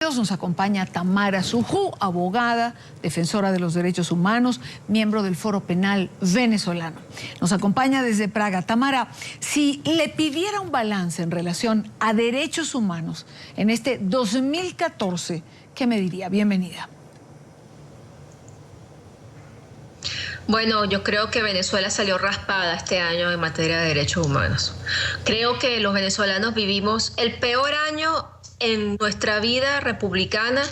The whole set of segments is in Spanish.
Nos acompaña Tamara Sujú, abogada, defensora de los derechos humanos, miembro del Foro Penal venezolano. Nos acompaña desde Praga. Tamara, si le pidiera un balance en relación a derechos humanos en este 2014, ¿qué me diría? Bienvenida. Bueno, yo creo que Venezuela salió raspada este año en materia de derechos humanos. Creo que los venezolanos vivimos el peor año en nuestra vida republicana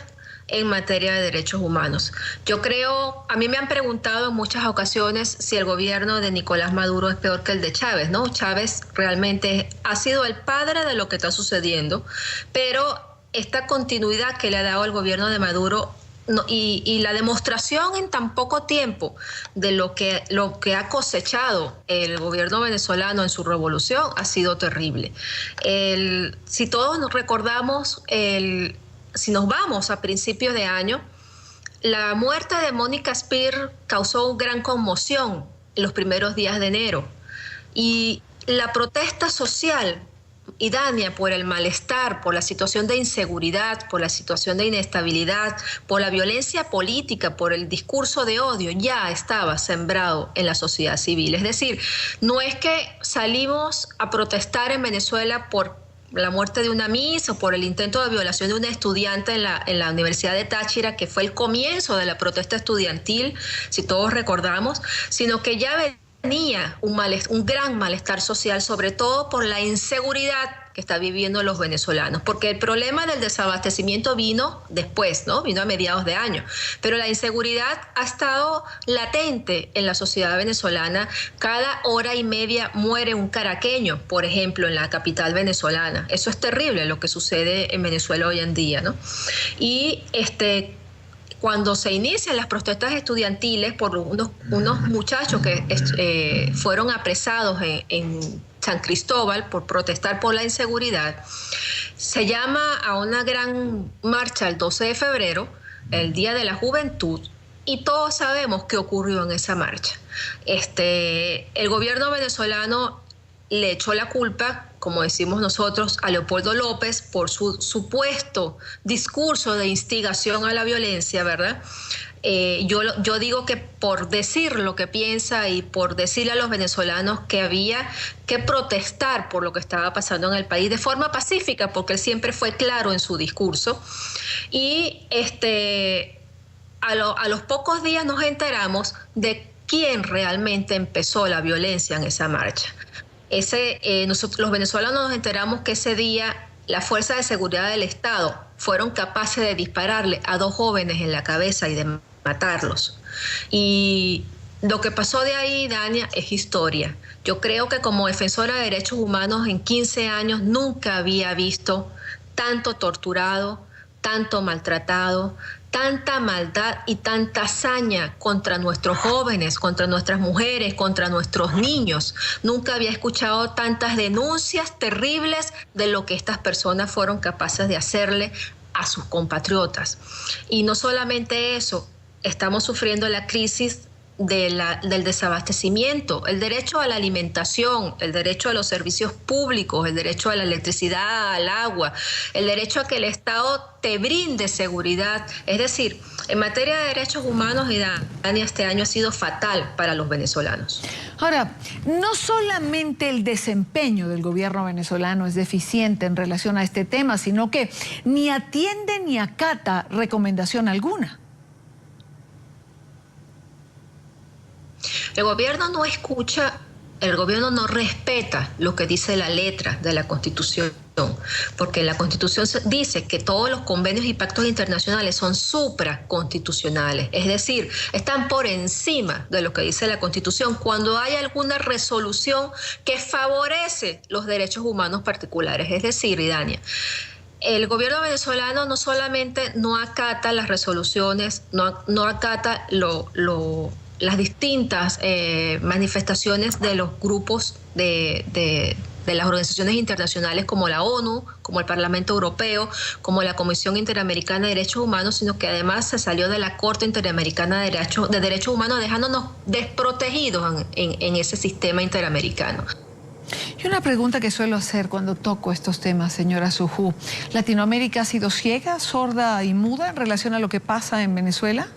en materia de derechos humanos. Yo creo, a mí me han preguntado en muchas ocasiones si el gobierno de Nicolás Maduro es peor que el de Chávez, ¿no? Chávez realmente ha sido el padre de lo que está sucediendo, pero esta continuidad que le ha dado el gobierno de Maduro y la demostración en tan poco tiempo de lo que ha cosechado el gobierno venezolano en su revolución ha sido terrible. Si todos nos recordamos, si nos vamos a principios de año, la muerte de Mónica Spir causó gran conmoción en los primeros días de enero. Y la protesta social, Idania, por el malestar, por la situación de inseguridad, por la situación de inestabilidad, por la violencia política, por el discurso de odio, ya estaba sembrado en la sociedad civil. Es decir, no es que salimos a protestar en Venezuela por la muerte de una Miss o por el intento de violación de una estudiante en la Universidad de Táchira, que fue el comienzo de la protesta estudiantil, si todos recordamos, sino que ya tenía un gran malestar social, sobre todo por la inseguridad que está viviendo los venezolanos, porque el problema del desabastecimiento vino después, ¿no? Vino a mediados de año, pero la inseguridad ha estado latente en la sociedad venezolana. Cada hora y media muere un caraqueño, por ejemplo, en la capital venezolana. Eso es terrible lo que sucede en Venezuela hoy en día, ¿no? Y cuando se inician las protestas estudiantiles por unos muchachos que fueron apresados en San Cristóbal por protestar por la inseguridad, se llama a una gran marcha el 12 de febrero, el Día de la Juventud, y todos sabemos qué ocurrió en esa marcha. El gobierno venezolano le echó la culpa, como decimos nosotros, a Leopoldo López por su supuesto discurso de instigación a la violencia, ¿verdad? Yo digo que por decir lo que piensa y por decirle a los venezolanos que había que protestar por lo que estaba pasando en el país de forma pacífica, porque él siempre fue claro en su discurso. Y a los pocos días nos enteramos de quién realmente empezó la violencia en esa marcha. Nosotros los venezolanos nos enteramos que ese día las fuerzas de seguridad del Estado fueron capaces de dispararle a 2 jóvenes en la cabeza y de matarlos. Y lo que pasó de ahí, Dania, es historia. Yo creo que como defensora de derechos humanos en 15 años nunca había visto tanto torturado, tanto maltratado, tanta maldad y tanta hazaña contra nuestros jóvenes, contra nuestras mujeres, contra nuestros niños. Nunca había escuchado tantas denuncias terribles de lo que estas personas fueron capaces de hacerle a sus compatriotas. Y no solamente eso, estamos sufriendo la crisis del desabastecimiento, el derecho a la alimentación, el derecho a los servicios públicos, el derecho a la electricidad, al agua, el derecho a que el Estado te brinde seguridad. Es decir, en materia de derechos humanos, Dania, este año ha sido fatal para los venezolanos. Ahora, no solamente el desempeño del gobierno venezolano es deficiente en relación a este tema, sino que ni atiende ni acata recomendación alguna. El gobierno no escucha, el gobierno no respeta lo que dice la letra de la Constitución, porque la Constitución dice que todos los convenios y pactos internacionales son supraconstitucionales, es decir, están por encima de lo que dice la Constitución cuando hay alguna resolución que favorece los derechos humanos particulares. Es decir, Idania, el gobierno venezolano no solamente no acata las resoluciones, no acata las distintas manifestaciones de los grupos de las organizaciones internacionales como la ONU, como el Parlamento Europeo, como la Comisión Interamericana de Derechos Humanos, sino que además se salió de la Corte Interamericana de Derechos Humanos, dejándonos desprotegidos en ese sistema interamericano. Y una pregunta que suelo hacer cuando toco estos temas, señora Suju. ¿Latinoamérica ha sido ciega, sorda y muda en relación a lo que pasa en Venezuela?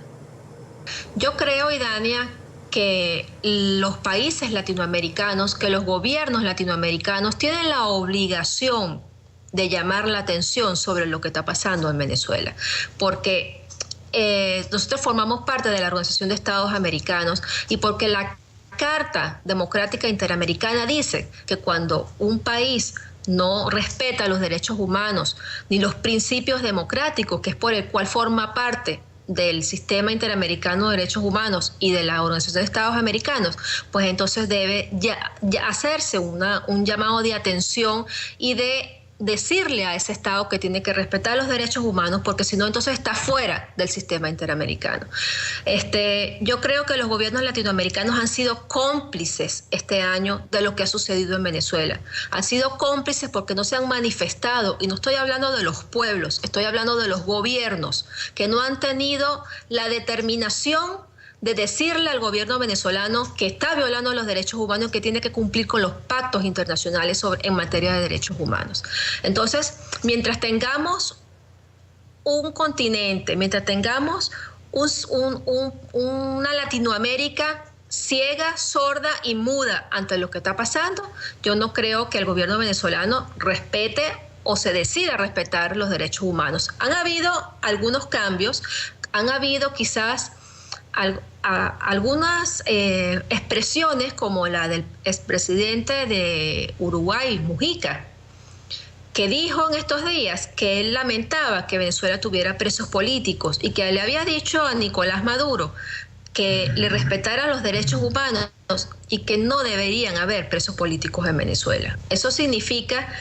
Yo creo, Idania, que los países latinoamericanos, que los gobiernos latinoamericanos tienen la obligación de llamar la atención sobre lo que está pasando en Venezuela, porque nosotros formamos parte de la Organización de Estados Americanos y porque la Carta Democrática Interamericana dice que cuando un país no respeta los derechos humanos ni los principios democráticos, que es por el cual forma parte del Sistema Interamericano de Derechos Humanos y de la Organización de Estados Americanos, pues entonces debe ya hacerse un llamado de atención y de decirle a ese Estado que tiene que respetar los derechos humanos, porque si no, entonces está fuera del sistema interamericano. Yo creo que los gobiernos latinoamericanos han sido cómplices este año de lo que ha sucedido en Venezuela. Han sido cómplices porque no se han manifestado, y no estoy hablando de los pueblos, estoy hablando de los gobiernos, que no han tenido la determinación de decirle al gobierno venezolano que está violando los derechos humanos, que tiene que cumplir con los pactos internacionales en materia de derechos humanos. Entonces, mientras tengamos un continente, mientras tengamos una Latinoamérica ciega, sorda y muda ante lo que está pasando, yo no creo que el gobierno venezolano respete o se decida respetar los derechos humanos. Han habido algunos cambios, han habido quizás algunas expresiones como la del expresidente de Uruguay, Mujica, que dijo en estos días que él lamentaba que Venezuela tuviera presos políticos y que le había dicho a Nicolás Maduro que le respetara los derechos humanos y que no deberían haber presos políticos en Venezuela. Eso significa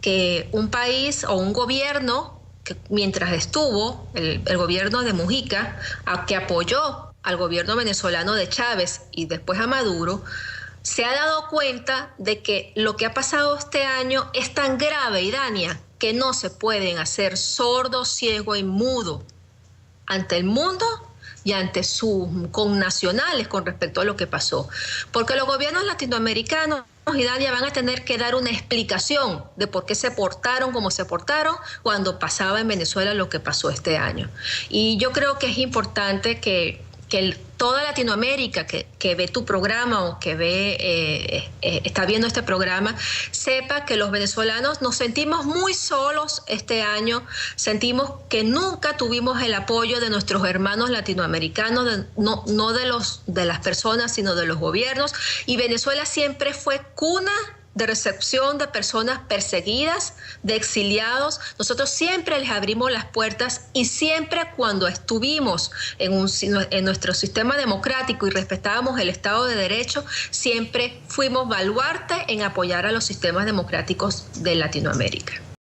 que un país o un gobierno, que mientras estuvo el gobierno de Mujica, que apoyó al gobierno venezolano de Chávez y después a Maduro, se ha dado cuenta de que lo que ha pasado este año es tan grave, Idania, que no se pueden hacer sordo, ciego y mudo ante el mundo y ante sus connacionales con respecto a lo que pasó. Porque los gobiernos latinoamericanos, Idania, van a tener que dar una explicación de por qué se portaron como se portaron cuando pasaba en Venezuela lo que pasó este año. Y yo creo que es importante que toda Latinoamérica que ve tu programa o que está viendo este programa, sepa que los venezolanos nos sentimos muy solos este año, sentimos que nunca tuvimos el apoyo de nuestros hermanos latinoamericanos, no de las personas, sino de los gobiernos, y Venezuela siempre fue cuna de recepción de personas perseguidas, de exiliados. Nosotros siempre les abrimos las puertas y siempre cuando estuvimos en nuestro sistema democrático y respetábamos el Estado de Derecho, siempre fuimos baluarte en apoyar a los sistemas democráticos de Latinoamérica.